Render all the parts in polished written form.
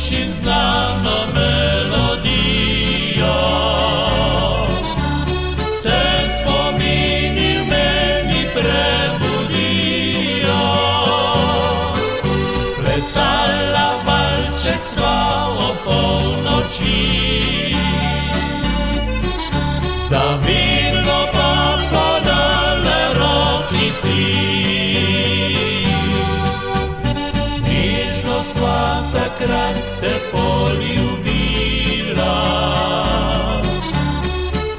slišim znano melodijo, se spomini v meni prebudijo. Plesala valček sva o polnoči, zavirno pa podala roki si. Nežno sva takrat se poljubila,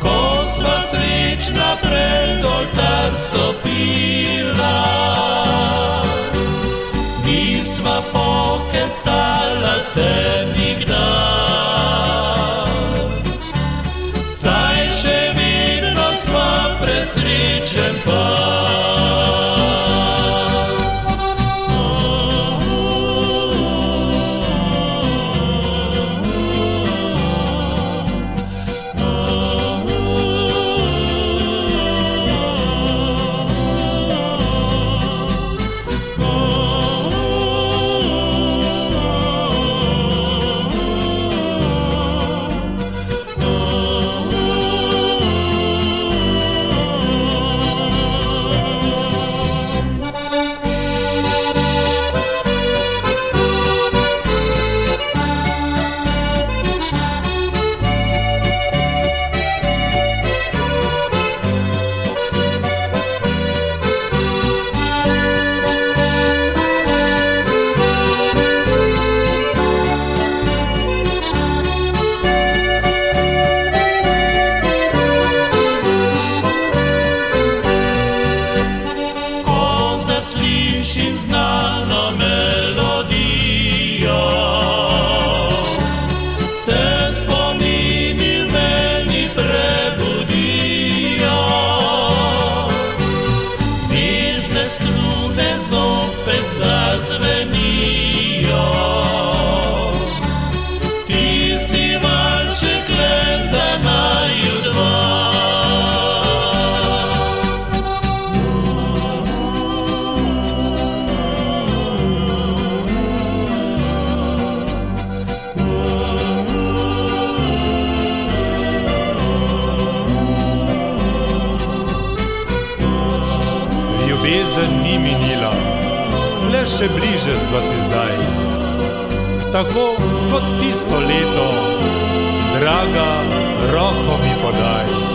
ko sva srečna pred oltar stopila. Nisva pokesala se nikdar, saj še vedno sva presrečen par. Slišim znano melodijo, se spomini v meni prebudijo. Nežne strune zopet zazvenijo, tisti valček le za naju dva. Ljubezen ni minila, le še bliže sva si zdaj. Tako kot tisto leto, draga, roko mi podaj.